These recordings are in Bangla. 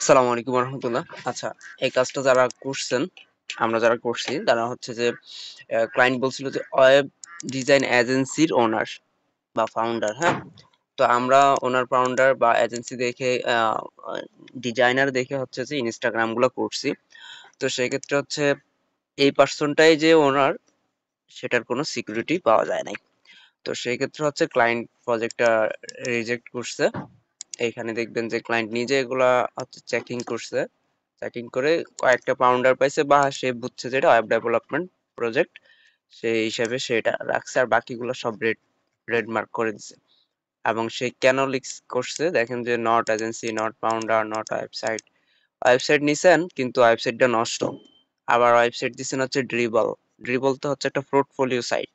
আসসালামু আলাইকুম রহমতুল্লাহ। আচ্ছা, এই কাজটা যারা করছেন, আমরা যারা করছি তারা হচ্ছে যে ক্লায়েন্ট বলছিল যে ওয়েব ডিজাইন এজেন্সির ওনার বা ফাউন্ডার। হ্যাঁ, তো আমরা ওনার ফাউন্ডার বা এজেন্সি দেখে ডিজাইনার দেখে হচ্ছে যে ইনস্টাগ্রাম গুলো করছি। তো সেক্ষেত্রে হচ্ছে এই পার্সনটাই যে ওনার সেটার কোনো সিকিউরিটি পাওয়া যায় নাই। তো সেই ক্ষেত্রে হচ্ছে ক্লায়েন্ট প্রজেক্টটা রিজেক্ট করছে। এইখানে দেখবেন যে ক্লায়েন্ট নিজে এগুলা হচ্ছে চেকিং করছে, চেকিং করে কয়েকটা পাউন্ডার পাইছে বা সে বুঝছে যেটা ওয়েব ডেভেলপমেন্ট প্রজেক্ট, সেই হিসাবে সেটা রাখছে, আর বাকিগুলো সব রেড রেড মার্ক করে দিছে। এবং সে কেন লিক্স করছে দেখেন যে not agency, not founder, not website. Website নিছেন কিন্তু ওয়েবসাইটটা নষ্ট। আবার ওয়েবসাইট দিছেন হচ্ছে ড্রিবল। ড্রিবল তো হচ্ছে একটা পোর্টফোলিও সাইট।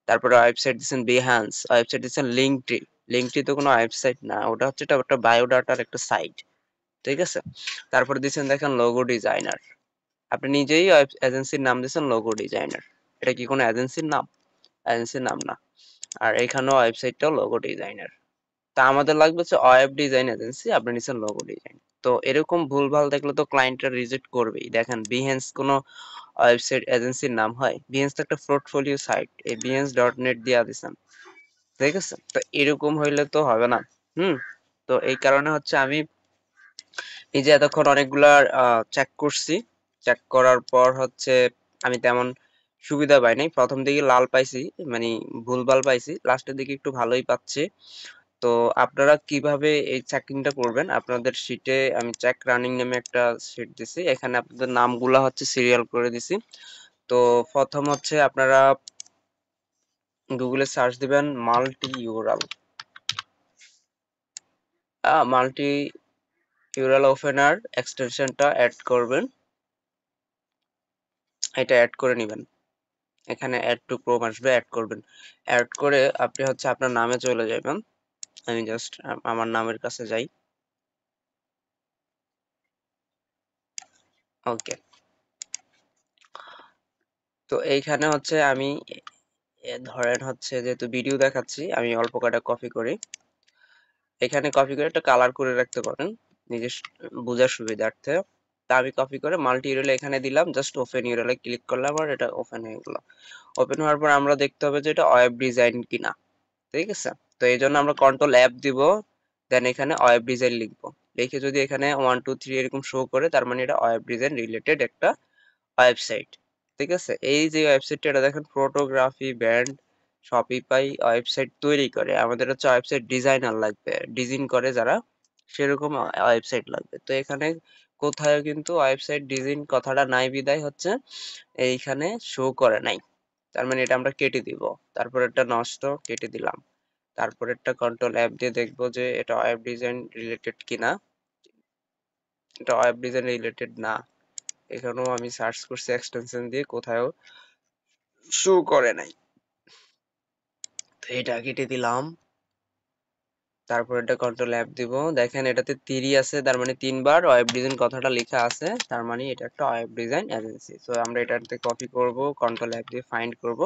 তারপরে ওয়েবসাইট দিচ্ছেন বিহান্স, ওয়েবসাইট দিচ্ছেন লিঙ্কড্রি। লিঙ্কড্রি তো কোনো ওয়েবসাইট না, ওটা হচ্ছে একটা বায়োডাটার একটা সাইট। ঠিক আছে, তারপরে দিচ্ছেন দেখেন লোগো ডিজাইনার। আপনি নিজেই এজেন্সির নাম দিচ্ছেন লোগো ডিজাইনার। এটা কি কোনো এজেন্সির নাম? এজেন্সির নাম না। আর এখানেও ওয়েবসাইটটাও লোগো ডিজাইনার। তা আমাদের লাগবে হচ্ছে ওয়েব ডিজাইন এজেন্সি, আপনি নিচ্ছেন লোগো ডিজাইন। তো এরকম ভুলভাল দেখলে তো ক্লায়েন্টরা রিজেক্ট করবেই। দেখেন বিহেন্স কোনো ওয়েবসাইট এজেন্সির নাম হয়? বিহেন্স তো একটা পোর্টফোলিও সাইট, এই বিহেন্স ডট নেট দিয়া দিছেন। ঠিক আছে, তো এরকম হইলে তো হবে না। হুম, তো এই কারণে হচ্ছে আমি নিজে এতক্ষণ অনেকগুলা চেক করছি। চেক করার পর হচ্ছে আমি তেমন সুবিধা পাই নাই। প্রথম দিকে লাল পাইছি, মানে ভুলভাল পাইছি, লাস্টের দিকে একটু ভালোই পাচ্ছি। তো আপনারা কিভাবে এই চেকিংটা করবেন, আপনাদের শিটে আমি চেক রানিং নামে একটা শিট দিছি, এখানে আপনাদের নামগুলা হচ্ছে সিরিয়াল করে দিছি। তো প্রথম হচ্ছে আপনারা গুগলে সার্চ দিবেন multi URL. Multi URL opener এক্সটেনশনটা অ্যাড করবেন, এটা অ্যাড করে নেবেন। এখানে অ্যাড টু ক্রোম আসবে, অ্যাড করবেন। অ্যাড করে আপনি হচ্ছে আপনার নামে চলে যাবেন। আমি জাস্ট আমার নামের কাছে যাই। ওকে, তো এইখানে হচ্ছে আমি ধরেন হচ্ছে যেহেতু ভিডিও দেখাচ্ছি, আমি অল্প কটা কপি করি। এখানে কপি করে একটা কালার করে রাখতে পারেন নিজের বোঝার সুবিধার্থে। তা আমি কপি করে মাল্টি ইউরাল এখানে দিলাম, জাস্ট ওপেন ইউরালে ক্লিক করলাম আর এটা ওপেন হয়ে গেল। ওপেন হওয়ার পর আমরা দেখতে হবে যে এটা ওয়েব ডিজাইন কিনা। ঠিক আছে, তো এই জন্য আমরা কন্ট্রোল অ্যাপ দিব, দেন এখানে ওয়েব ডিজাইন লিখবো। লিখে যদি এখানে 1 2 3 এরকম শো করে, তার মানে এটা ওয়েব ডিজাইন রিলেটেড একটা ওয়েবসাইট। ঠিক আছে, এই যে ওয়েবসাইটটা, এটা দেখেন ফটোগ্রাফি ব্র্যান্ড শপিফাই ওয়েবসাইট তৈরি করে। আমাদের হচ্ছে ওয়েবসাইট ডিজাইনার লাগবে, ডিজাইন করে যারা, সেরকম ওয়েবসাইট লাগবে। তো এখানে কোথায় কিন্তু ওয়েবসাইট ডিজাইন কথাটা নাই, বিদায় হচ্ছে এইখানে শো করে নাই। তার মানে এটা আমরা কেটে দিব। তারপর এটা নষ্ট, কেটে দিলাম। তারপর একটা কন্ট্রোল অ্যাপ দিয়ে দেখবো যে এটা ওয়েব ডিজাইন রিলেটেড কিনা। এটা ওয়েব ডিজাইন রিলেটেড না। এখানেও আমি সার্চ করছি এক্সটেনশন দিয়ে, কোথাও শো করে নাই। তো এটা কেটে দিলাম। তারপর এটা কন্ট্রোল অ্যাপ দিব, দেখেন এটাতে 3 আছে, তার মানে 3 বার ওয়েব ডিজাইন কথাটা লেখা আছে, তার মানে এটা একটা ওয়েব ডিজাইন এজেন্সি। তো আমরা এটাতে কপি করব, কন্ট্রোল অ্যাপ দিয়ে ফাইন্ড করব।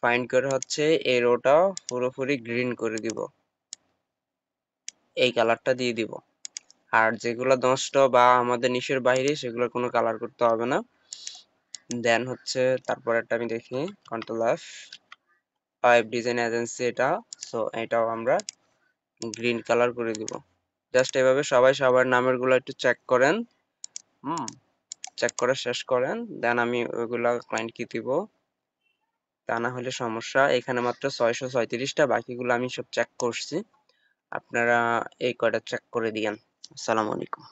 ফাইন্ড করে হচ্ছে এই রোটা পুরোপুরি গ্রিন করে দিব, এই কালারটা দিয়ে দিব। আর যেগুলো নষ্ট বা আমাদের নিশের বাইরে সেগুলো কোনো কালার করতে হবে না। দেন হচ্ছে তারপর একটা আমি দেখি, control F, web design agency এটা। সো এটাও আমরা গ্রিন কালার করে দিব। জাস্ট এভাবে সবাই সবার নামের গুলো একটু চেক করেন। হুম, চেক করে শেষ করেন, দেন আমি ওইগুলা ক্লায়েন্ট কি দিব। তা না হলে সমস্যা। এখানে মাত্র 637টা, বাকিগুলো আমি সব চেক করছি। আপনারা এই কয়টা চেক করে দিয়েন। আসসালামু আলাইকুম।